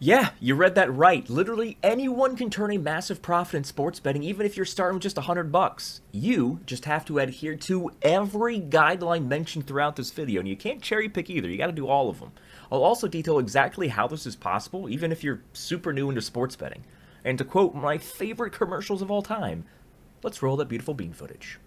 Yeah, you read that right. Literally anyone can turn a massive profit in sports betting, even if you're starting with just $100. You just have to adhere to every guideline mentioned throughout this video, and you can't cherry pick either. You got to do all of them. I'll also detail exactly how this is possible, even if you're super new into sports betting. And to quote my favorite commercials of all time, let's roll that beautiful bean footage.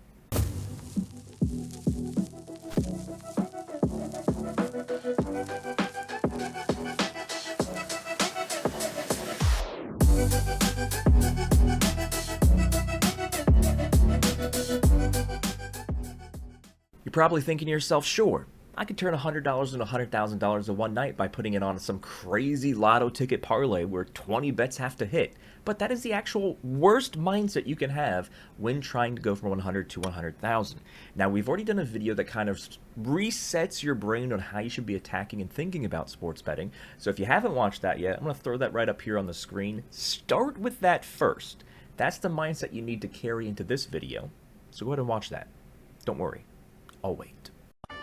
You're probably thinking to yourself, sure, I could turn $100 into $100,000 in one night by putting it on some crazy lotto ticket parlay where 20 bets have to hit. But that is the actual worst mindset you can have when trying to go from 100 to 100,000. Now, we've already done a video that kind of resets your brain on how you should be attacking and thinking about sports betting. So if you haven't watched that yet, I'm going to throw that right up here on the screen. Start with that first. That's the mindset you need to carry into this video. So go ahead and watch that. Don't worry. I'll wait.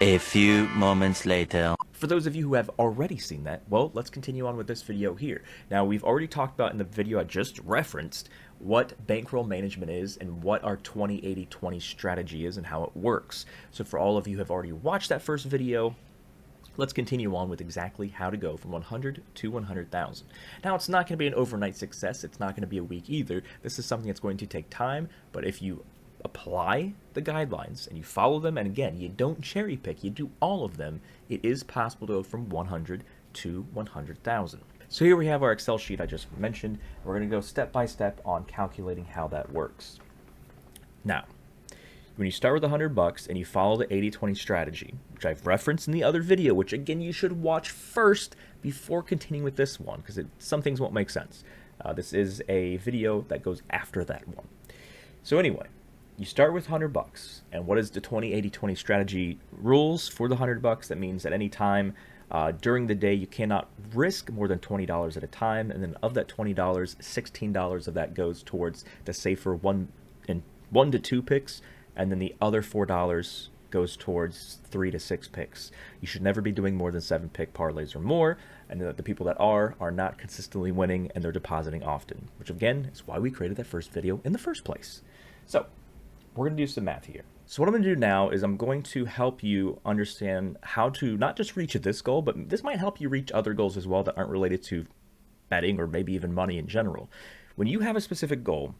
A few moments later. For those of you who have already seen that, well, let's continue on with this video here. Now, we've already talked about in the video I just referenced what bankroll management is and what our 20-80-20 strategy is and how it works. So for all of you who have already watched that first video, let's continue on with exactly how to go from 100 to 100,000. Now, it's not going to be an overnight success. It's not going to be a week either. This is something that's going to take time, but if you apply the guidelines and you follow them, and again, you don't cherry pick, you do all of them, it is possible to go from 100 to 100,000. So here we have our Excel sheet I just mentioned. We're going to go step by step on calculating how that works. Now, when you start with $100 and you follow the 80-20 strategy, which I've referenced in the other video, which again you should watch first before continuing with this one, because some things won't make sense. This is a video that goes after that one. So anyway, you start with $100, and what is the 20-80-20 strategy rules for the $100? That means at any time during the day you cannot risk more than $20 at a time, and then of that $20, $16 of that goes towards the safer one to two picks, and then the other $4 goes towards 3 to 6 picks. You should never be doing more than 7 pick parlays or more, and the people that are not consistently winning and they're depositing often, which again is why we created that first video in the first place. So we're going to do some math here. So what I'm going to do now is I'm going to help you understand how to not just reach this goal, but this might help you reach other goals as well that aren't related to betting or maybe even money in general. When you have a specific goal,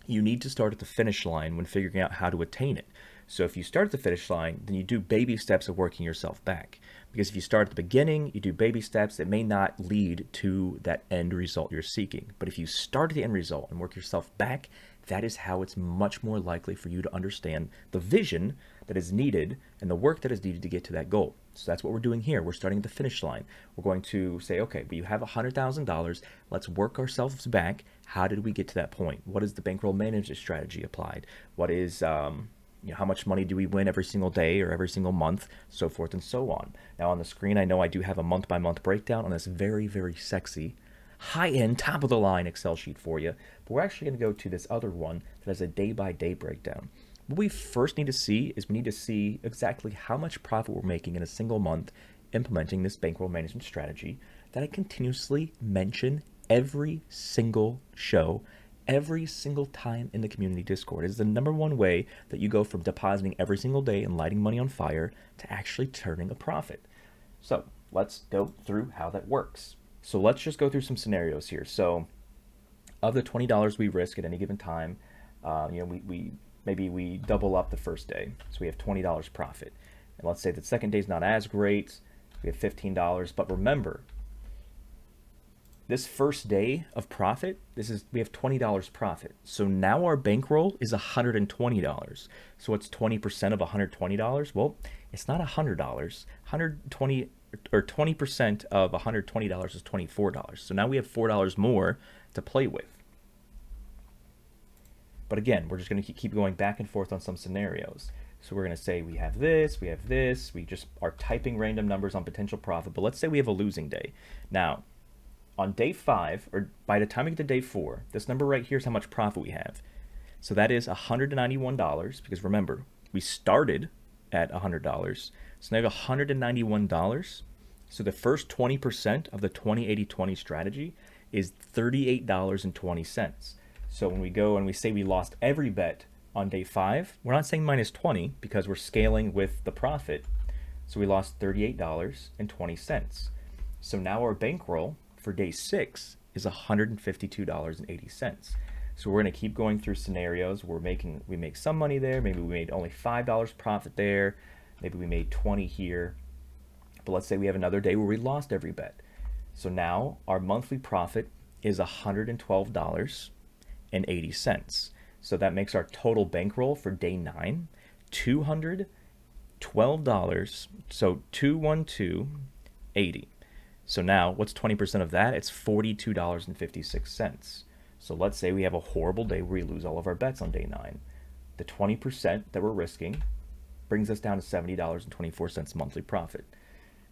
you need to start at the finish line when figuring out how to attain it. So if you start at the finish line, then you do baby steps of working yourself back. Because if you start at the beginning, you do baby steps, it may not lead to that end result you're seeking. But if you start at the end result and work yourself back, that is how it's much more likely for you to understand the vision that is needed and the work that is needed to get to that goal. So that's what we're doing here. We're starting at the finish line. We're going to say, okay, but you have $100,000. Let's work ourselves back. How did we get to that point? What is the bankroll management strategy applied? What is, how much money do we win every single day or every single month, so forth and so on. Now on the screen, I know I do have a month-by-month breakdown on this very, very sexy high-end, top-of-the-line Excel sheet for you, but we're actually going to go to this other one that has a day-by-day breakdown. What we first need to see is we need to see exactly how much profit we're making in a single month implementing this bankroll management strategy that I continuously mention every single show, every single time in the community Discord. It is the #1 way that you go from depositing every single day and lighting money on fire to actually turning a profit. So let's go through how that works. So let's just go through some scenarios here. So of the $20 we risk at any given time, we double up the first day. So we have $20 profit. And let's say the second day is not as great. We have $15. But remember, this first day of profit, we have $20 profit. So now our bankroll is $120. So it's 20% of $120. Well, it's not $100. 120 or 20% of $120 is $24. So now we have $4 more to play with. But again, we're just going to keep going back and forth on some scenarios. So we're going to say we have this, we just are typing random numbers on potential profit. But let's say we have a losing day. Now, on day 5, or by the time we get to day 4, this number right here is how much profit we have. So that is $191, because remember, we started at $100. So now we have $191. So the first 20% of the 20-80-20 strategy is $38.20. So when we go and we say we lost every bet on day 5, we're not saying minus 20 because we're scaling with the profit. So we lost $38.20. So now our bankroll for day 6 is $152.80. So we're going to keep going through scenarios where we make some money there, maybe we made only $5 profit there, maybe we made 20 here. But let's say we have another day where we lost every bet. So now our monthly profit is $112.80. So that makes our total bankroll for day 9 $212. So $212.80. So now what's 20% of that? It's $42.56. So let's say we have a horrible day where we lose all of our bets on day 9. The 20% that we're risking brings us down to $70.24 monthly profit.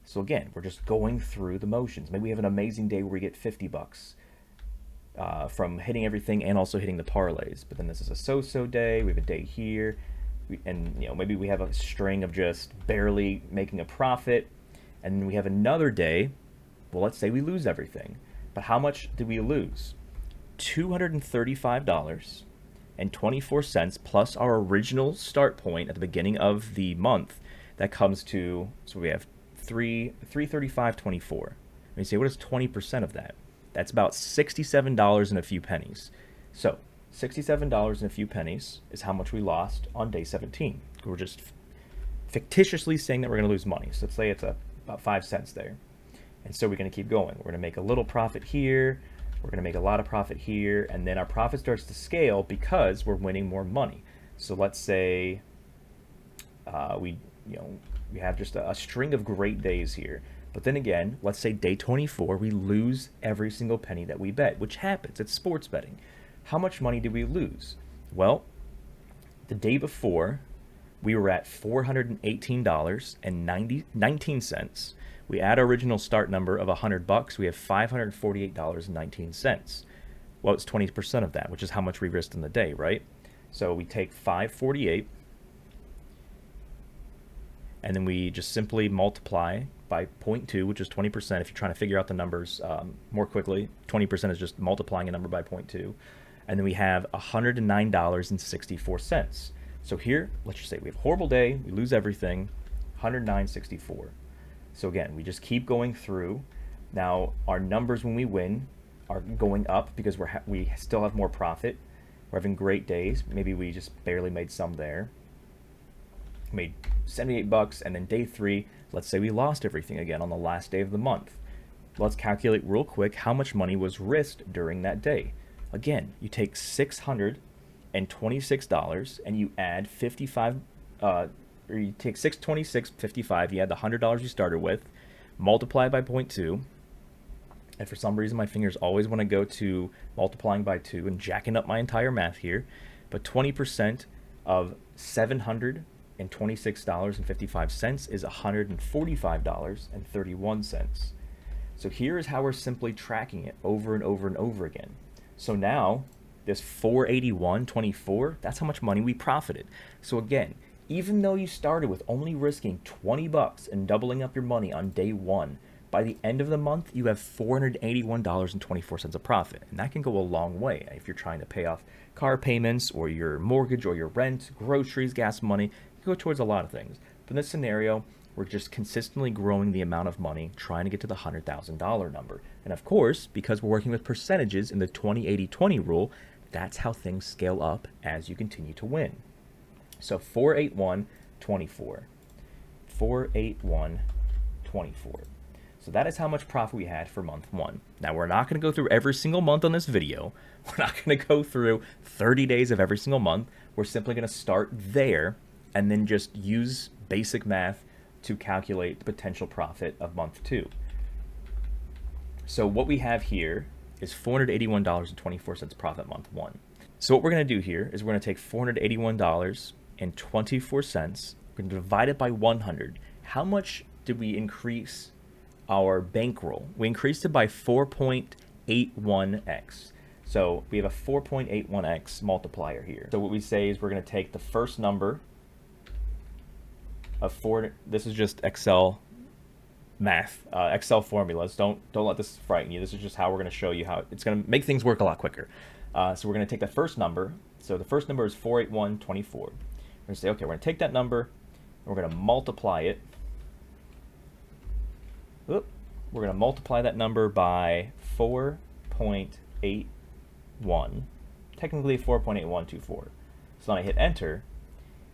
So again, we're just going through the motions. Maybe we have an amazing day where we get $50 from hitting everything and also hitting the parlays. But then this is a so-so day. We have a day here, and maybe we have a string of just barely making a profit, and then we have another day. Well, let's say we lose everything. But how much did we lose? $235.24 plus our original start point at the beginning of the month. That comes to, so we have $335.24. And you say, what is 20% of that? That's about $67 and a few pennies. So $67 and a few pennies is how much we lost on day 17. We're just fictitiously saying that we're going to lose money. So let's say it's about 5 cents there. And so we're going to keep going. We're going to make a little profit here. We're going to make a lot of profit here. And then our profit starts to scale because we're winning more money. So let's say we have just a string of great days here. But then again, let's say day 24, we lose every single penny that we bet, which happens. It's sports betting. How much money did we lose? Well, the day before, we were at $418.19. We add our original start number of $100. We have $548.19. Well, it's 20% of that, which is how much we risked in the day, right? So we take 548, and then we just simply multiply by 0.2, which is 20%. If you're trying to figure out the numbers more quickly, 20% is just multiplying a number by 0.2. And then we have $109.64. So here, let's just say we have a horrible day, we lose everything, $109.64. So again, we just keep going through. Now, our numbers when we win are going up because we still have more profit. We're having great days. Maybe we just barely made some there. Made $78, and then day 3, let's say we lost everything again on the last day of the month. Let's calculate real quick how much money was risked during that day. Again, you take $626 and you add 55, or you take $626.55, you add the $100 you started with, multiply by 0.2, and for some reason my fingers always want to go to multiplying by 2 and jacking up my entire math here, but 20% of $726.55 is $145.31. So here is how we're simply tracking it over and over and over again. So now this $481.24, that's how much money we profited. So again, even though you started with only risking $20 and doubling up your money on day 1, by the end of the month, you have $481.24 of profit. And that can go a long way if you're trying to pay off car payments or your mortgage or your rent, groceries, gas money. It can go towards a lot of things. But in this scenario, we're just consistently growing the amount of money, trying to get to the $100,000 number. And of course, because we're working with percentages in the 20-80-20 rule, that's how things scale up as you continue to win. So 481.24. 481.24. So that is how much profit we had for month 1. Now, we're not going to go through every single month on this video. We're not going to go through 30 days of every single month. We're simply going to start there and then just use basic math to calculate the potential profit of month 2. So what we have here is $481.24 profit month 1. So what we're going to do here is we're going to take $481.24. We're going to divide it by 100. How much did we increase our bankroll? We increased it by 4.81x. So we have a 4.81x multiplier here. So what we say is we're going to take the first number of 4. This is just Excel math, Excel formulas. Don't let this frighten you. This is just how we're going to show you how it's going to make things work a lot quicker. So we're going to take the first number. So the first number is 48124. We're going to say, okay, we're going to take that number, and we're going to multiply it. We're going to multiply that number by 4.81. Technically 4.8124. So then I hit enter,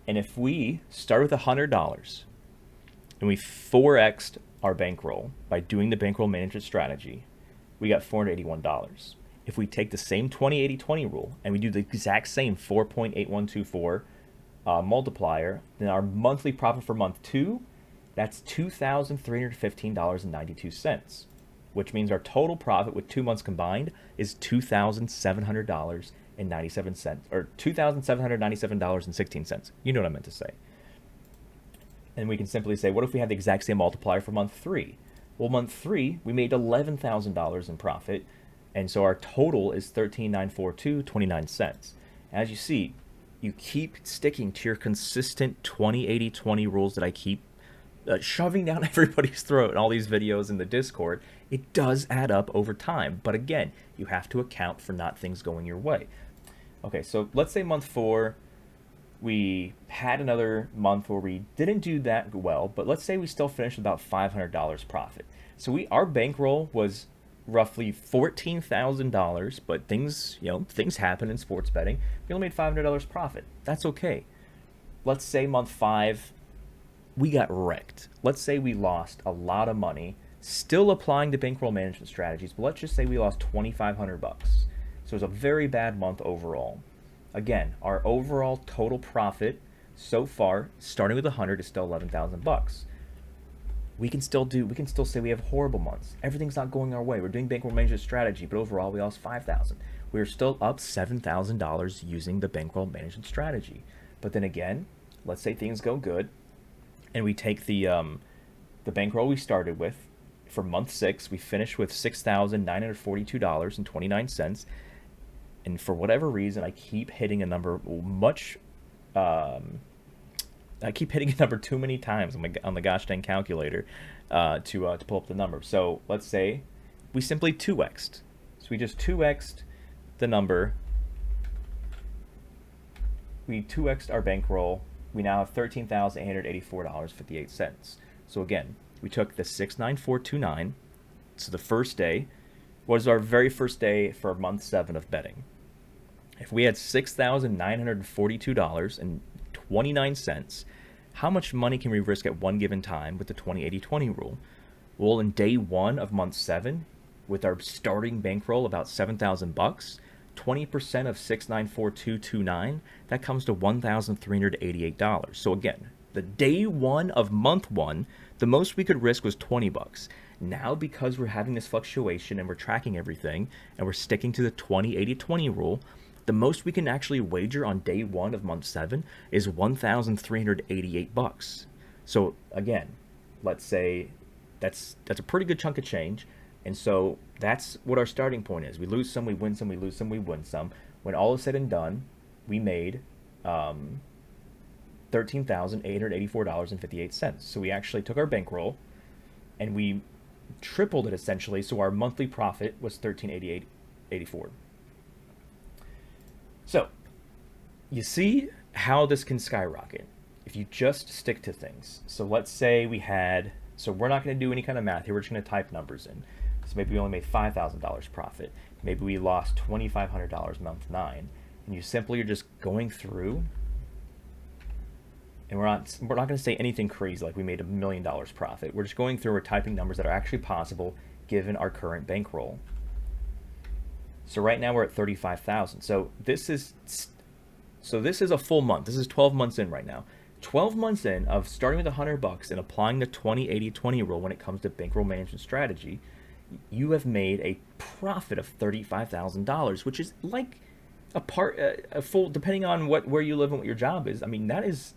and if we start with $100 and we 4x'd our bankroll by doing the bankroll management strategy, we got $481. If we take the same 20-80-20 rule and we do the exact same 4.8124 multiplier, then our monthly profit for month 2, that's $2,315.92, which means our total profit with 2 months combined is $2,700.97, or $2,797.16. You know what I meant to say. And we can simply say, what if we had the exact same multiplier for month 3? Well, month 3, we made $11,000 in profit, and so our total is $13,942.29. As you see, you keep sticking to your consistent 20-80-20 rules that I keep shoving down everybody's throat in all these videos in the Discord. It does add up over time, but again, you have to account for not things going your way. Okay, so let's say month 4, we had another month where we didn't do that well, but let's say we still finished with about $500 profit. So our bankroll was roughly $14,000, but things happen in sports betting. We only made $500 profit. That's okay. Let's say month 5, we got wrecked. Let's say we lost a lot of money, still applying the bankroll management strategies, but let's just say we lost $2,500. So it was a very bad month overall. Again, our overall total profit so far, starting with 100, is still 11,000 bucks. We can still say we have horrible months. Everything's not going our way. We're doing bankroll management strategy, but overall we lost 5,000. We're still up $7,000 using the bankroll management strategy. But then again, let's say things go good, and we take the bankroll we started with for month 6. We finish with $6,942.29. And for whatever reason, I keep hitting a number I keep hitting a number too many times on the gosh dang calculator to pull up the number. So let's say we simply 2x'd. So we just 2x'd the number. We 2x'd our bankroll. We now have $13,884.58. So again, we took the 69429. So the first day was our very first day for month 7 of betting. If we had $6,942.29, how much money can we risk at one given time with the 20-80-20 rule? Well, in day 1 of month 7, with our starting bankroll about 7,000 bucks, 20% of 694,229, that comes to $1,388. So again, the day 1 of month 1, the most we could risk was 20 bucks. Now, because we're having this fluctuation and we're tracking everything and we're sticking to the 20-80-20 rule, the most we can actually wager on day 1 of month 7 is $1,388. So again, let's say that's a pretty good chunk of change. And so that's what our starting point is. We lose some, we win some, we lose some, we win some. When all is said and done, we made $13,884.58. So we actually took our bankroll and we tripled it essentially. So our monthly profit was $13,884. So you see how this can skyrocket if you just stick to things. So let's say so we're not going to do any kind of math here. We're just going to type numbers in. So maybe we only made $5,000 profit. Maybe we lost $2,500 month 9. And you simply are just going through, and we're not going to say anything crazy like we made $1 million profit. We're just going through, we're typing numbers that are actually possible given our current bankroll. So right now we're at 35,000. So this is a full month. This is 12 months in right now. 12 months in of starting with $100 and applying the 20-80-20 rule when it comes to bankroll management strategy, you have made a profit of $35,000, which is like a full, depending on where you live and what your job is. I mean, there's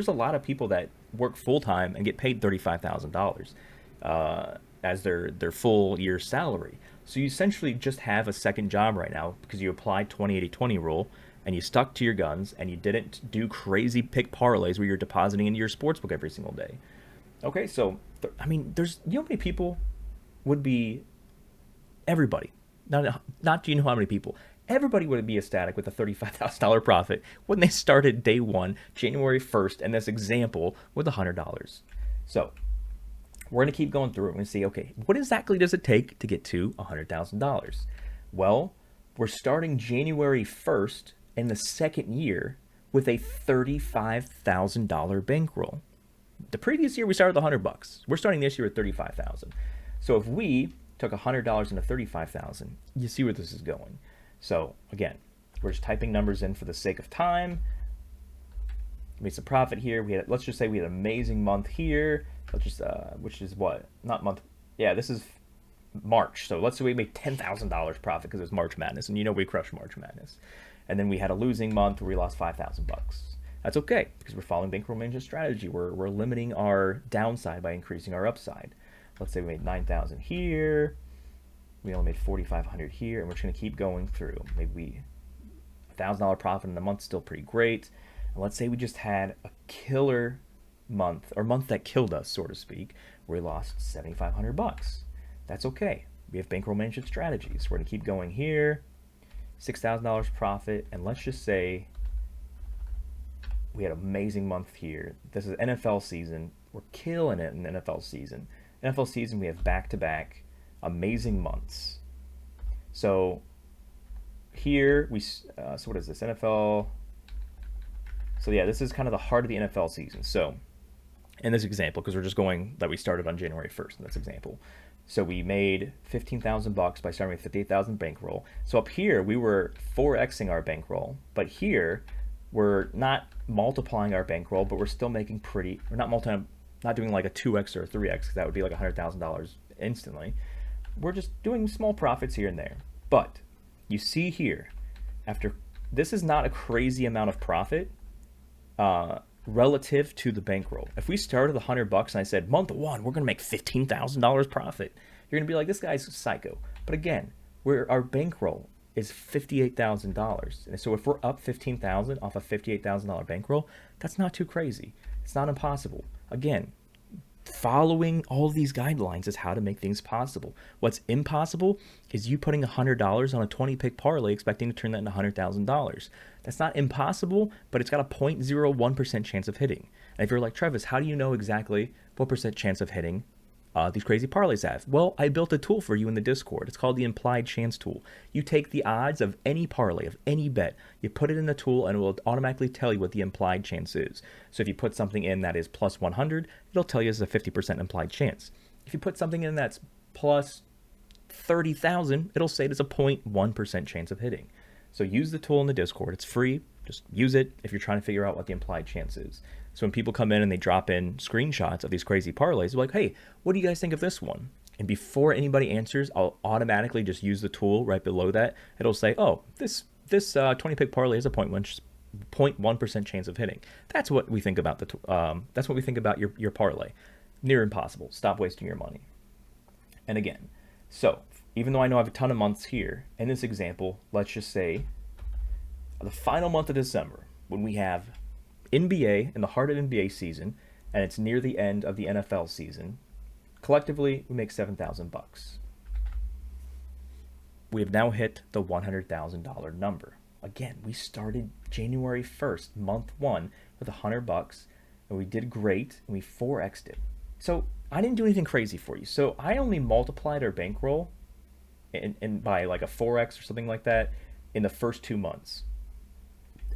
a lot of people that work full time and get paid $35,000 as their full year salary. So you essentially just have a second job right now because you applied 20-80-20 rule and you stuck to your guns and you didn't do crazy pick parlays where you're depositing into your sportsbook every single day. Okay, so I mean, there's how many people would be everybody? Not do you know how many people? Everybody would be ecstatic with a $35,000 profit when they started day one, January 1st, in this example with $100. So we're going to keep going through it and see, okay, what exactly does it take to get to $100,000? Well, we're starting January 1st in the second year with a $35,000 bankroll. The previous year we started with $100. We're starting this year at $35,000. So if we took $100 into $35,000, you see where this is going. So again, we're just typing numbers in for the sake of time. Made some profit here. Let's just say we had an amazing month here. Let's just which is what? Not month. Yeah, this is March. So let's say we made $10,000 profit because it's March Madness, and we crushed March Madness. And then we had a losing month where we lost $5,000. That's okay because we're following Bankroll Management Strategy. We're limiting our downside by increasing our upside. Let's say we made 9,000 here. We only made 4,500 here, and we're just gonna keep going through. Maybe $1,000 profit in a month, still pretty great. And let's say we just had a killer month, or month that killed us, so to speak, where we lost $7,500. That's okay. We have Bankroll Management Strategies. We're gonna keep going here. $6,000 profit, and let's just say we had an amazing month here. This is NFL season. We're killing it in NFL season. NFL season, we have back-to-back amazing months. So here so what is this? NFL. So yeah, this is kind of the heart of the NFL season. So in this example, because we're just going that we started on January 1st in this example. So we made $15,000 by starting with 58,000 bankroll. So up here we were 4xing our bankroll, but here we're not multiplying our bankroll, but we're still making we're not doing like a 2x or a 3x, because that would be like $100,000 instantly. We're just doing small profits here and there. But you see here, this is not a crazy amount of profit relative to the bankroll. If we started with $100 and I said month one we're gonna make $15,000 profit, you're gonna be like, this guy's psycho. But again, our bankroll is $58,000, and so if we're up $15,000 off a $58,000 bankroll, that's not too crazy. It's not impossible. Again, following all of these guidelines is how to make things possible. What's impossible is you putting $100 on a 20 pick parlay expecting to turn that into $100,000. That's not impossible, but it's got a 0.01% chance of hitting. And if you're like, Trevis, how do you know exactly what percent chance of hitting these crazy parlays have? Well, I built a tool for you in the Discord. It's called the implied chance tool. You take the odds of any parlay, of any bet, you put it in the tool, and it will automatically tell you what the implied chance is. So if you put something in that is plus 100, it'll tell you it's a 50% implied chance. If you put something in that's plus 30,000, it'll say it's a 0.1% chance of hitting. So use the tool in the Discord. It's free. Just use it if you're trying to figure out what the implied chance is. So when people come in and they drop in screenshots of these crazy parlays, they're like, hey, what do you guys think of this one? And before anybody answers, I'll automatically just use the tool right below that. It'll say, oh, this 20 pick parlay has a 0.1% chance of hitting. That's what we think about that's what we think about your parlay. Near impossible. Stop wasting your money. And again, so even though I know I have a ton of months here, in this example, let's just say the final month of December, when we have NBA in the heart of NBA season, and it's near the end of the NFL season, collectively we make $7,000. We have now hit the $100,000 number. Again, we started January 1st, month one, with $100, and we did great, and we 4x'd it. So I didn't do anything crazy for you. So I only multiplied our bankroll and by like a 4x or something like that in the first 2 months.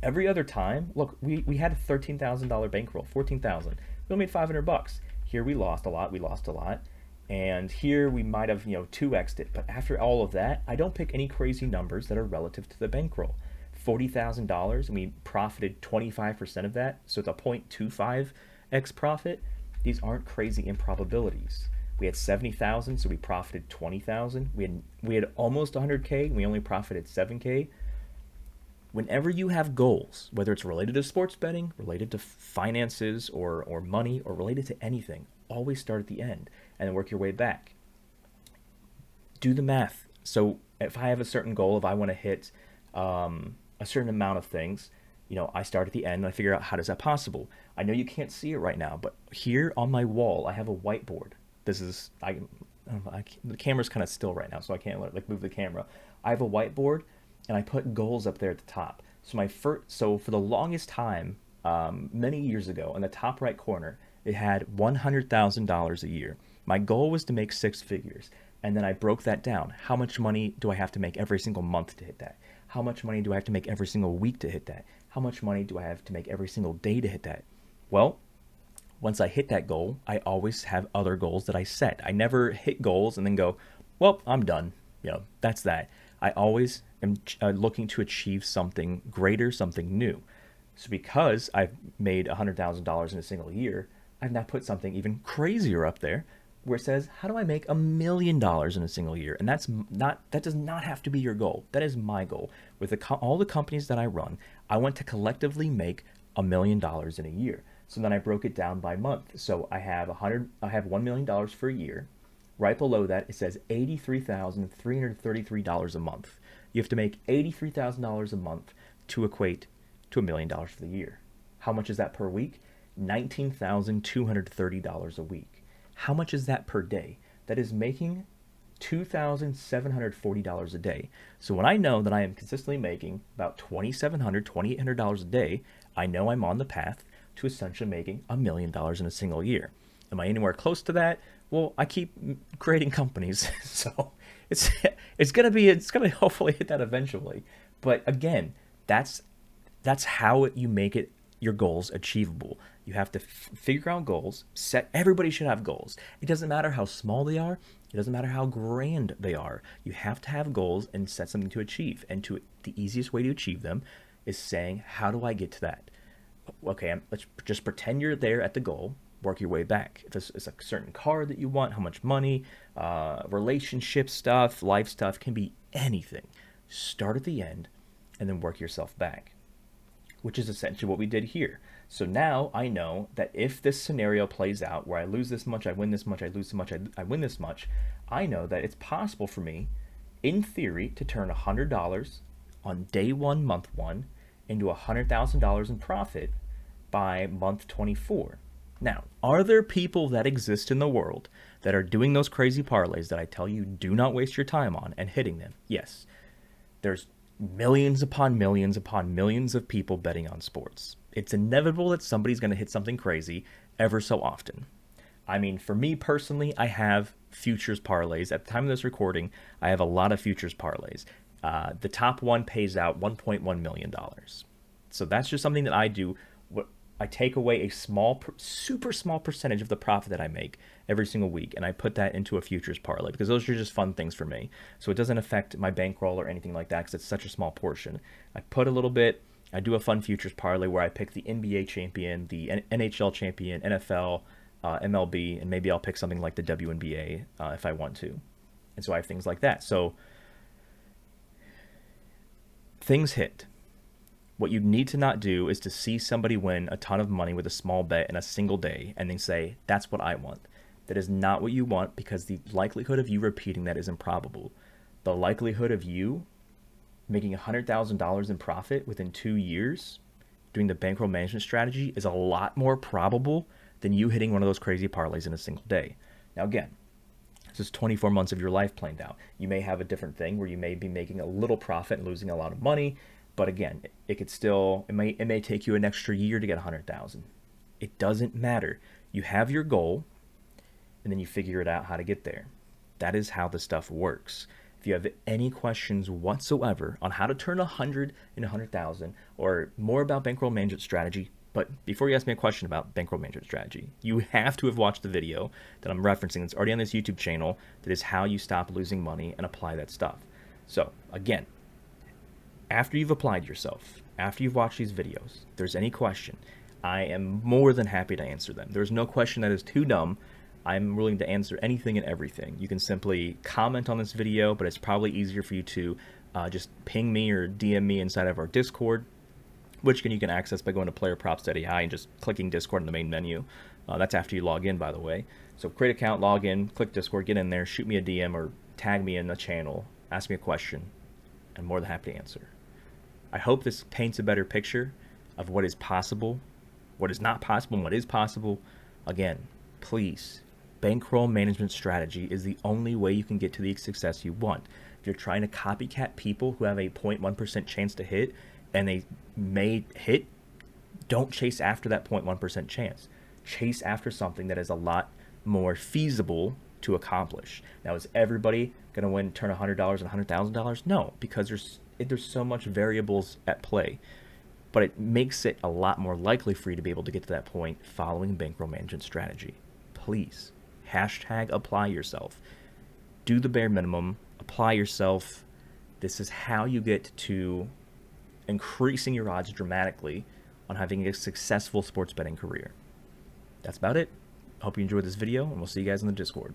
Every other time, look, we had a $13,000 bankroll, 14,000. We only made $500. Here we lost a lot, and here we might have 2x'd it. But after all of that, I don't pick any crazy numbers that are relative to the bankroll. $40,000, and we profited 25% of that, so it's a 0.25x profit. These aren't crazy improbabilities. We had 70,000, so we profited 20,000. We had almost 100K, and we only profited 7K. Whenever you have goals, whether it's related to sports betting, related to finances or money, or related to anything, always start at the end and then work your way back. Do the math. So if I have a certain goal, if I want to hit a certain amount of things, I start at the end and I figure out how does that possible. I know you can't see it right now, but here on my wall I have a whiteboard. This is I don't know, the camera's kind of still right now, so I can't like move the camera. I have a whiteboard and I put goals up there at the top. So for the longest time, many years ago, in the top right corner, it had $100,000 a year. My goal was to make six figures, and then I broke that down. How much money do I have to make every single month to hit that? How much money do I have to make every single week to hit that? How much money do I have to make every single day to hit that? Well, once I hit that goal, I always have other goals that I set. I never hit goals and then go, well, I'm done. That's that. I always am looking to achieve something greater, something new. So because I've made $100,000 in a single year, I've now put something even crazier up there where it says, how do I make $1 million in a single year? And that does not have to be your goal. That is my goal. With all the companies that I run, I want to collectively make $1 million in a year. So then I broke it down by month. So I have $1 million for a year. Right below that, it says $83,333 a month. You have to make $83,000 a month to equate to $1 million for the year. How much is that per week? $19,230 a week. How much is that per day? That is making $2,740 a day. So when I know that I am consistently making about $2,700, $2,800 a day, I know I'm on the path to essentially making $1 million in a single year. Am I anywhere close to that? Well, I keep creating companies, so it's gonna hopefully hit that eventually. But again, that's how you make it your goals achievable. You have to figure out goals. Everybody should have goals. It doesn't matter how small they are. It doesn't matter how grand they are. You have to have goals and set something to achieve. And the easiest way to achieve them is saying, how do I get to that? Okay, let's just pretend you're there at the goal. Work your way back. If it's a certain car that you want, how much money, relationship stuff, life stuff, can be anything. Start at the end and then work yourself back, which is essentially what we did here. So now I know that if this scenario plays out where I lose this much, I win this much, I lose this much, I win this much, I know that it's possible for me, in theory, to turn $100 on day one, month one, into $100,000 in profit by month 24. Now, are there people that exist in the world that are doing those crazy parlays that I tell you do not waste your time on and hitting them? Yes. There's millions upon millions upon millions of people betting on sports. It's inevitable that somebody's going to hit something crazy ever so often. I mean, for me personally, I have futures parlays. At the time of this recording, I have a lot of futures parlays. The top one pays out $1.1 million. So that's just something that I do. I take away a super small percentage of the profit that I make every single week, and I put that into a futures parlay because those are just fun things for me. So it doesn't affect my bankroll or anything like that because it's such a small portion. I put a little bit. I do a fun futures parlay where I pick the NBA champion, the NHL champion, NFL, MLB, and maybe I'll pick something like the WNBA if I want to. And so I have things like that. So things hit. What you need to not do is to see somebody win a ton of money with a small bet in a single day and then say, that's what I want. That is not what you want because the likelihood of you repeating that is improbable. The likelihood of you making $100,000 in profit within 2 years doing the bankroll management strategy is a lot more probable than you hitting one of those crazy parlays in a single day. Now again, this is 24 months of your life planned out. You may have a different thing where you may be making a little profit and losing a lot of money. But again, it may take you an extra year to get 100,000. It doesn't matter. You have your goal, and then you figure it out how to get there. That is how the stuff works. If you have any questions whatsoever on how to turn 100 into 100,000, or more about bankroll management strategy, but before you ask me a question about bankroll management strategy, you have to have watched the video that I'm referencing. It's already on this YouTube channel. That is how you stop losing money and apply that stuff. So again, after you've applied yourself, after you've watched these videos, if there's any question, I am more than happy to answer them. There's no question that is too dumb. I'm willing to answer anything and everything. You can simply comment on this video, but it's probably easier for you to just ping me or DM me inside of our Discord, which you can access by going to PlayerProps.ai and just clicking Discord in the main menu. That's after you log in, by the way. So create an account, log in, click Discord, get in there, shoot me a DM or tag me in the channel, ask me a question. I'm more than happy to answer. I hope this paints a better picture. of what is possible, what is not possible, and what is possible. Again, please, bankroll management strategy is the only way you can get to the success you want. If you're trying to copycat people who have a 0.1% chance to hit and they may hit, don't chase after that 0.1% chance. Chase after something that is a lot more feasible to accomplish. Now, is everybody going to win, turn $100 and $100,000? No, because there's so much variables at play. But it makes it a lot more likely for you to be able to get to that point following bankroll management strategy. Please, hashtag apply yourself. Do the bare minimum, apply yourself. This is how you get to increasing your odds dramatically on having a successful sports betting career. That's about it. Hope you enjoyed this video, and we'll see you guys in the Discord.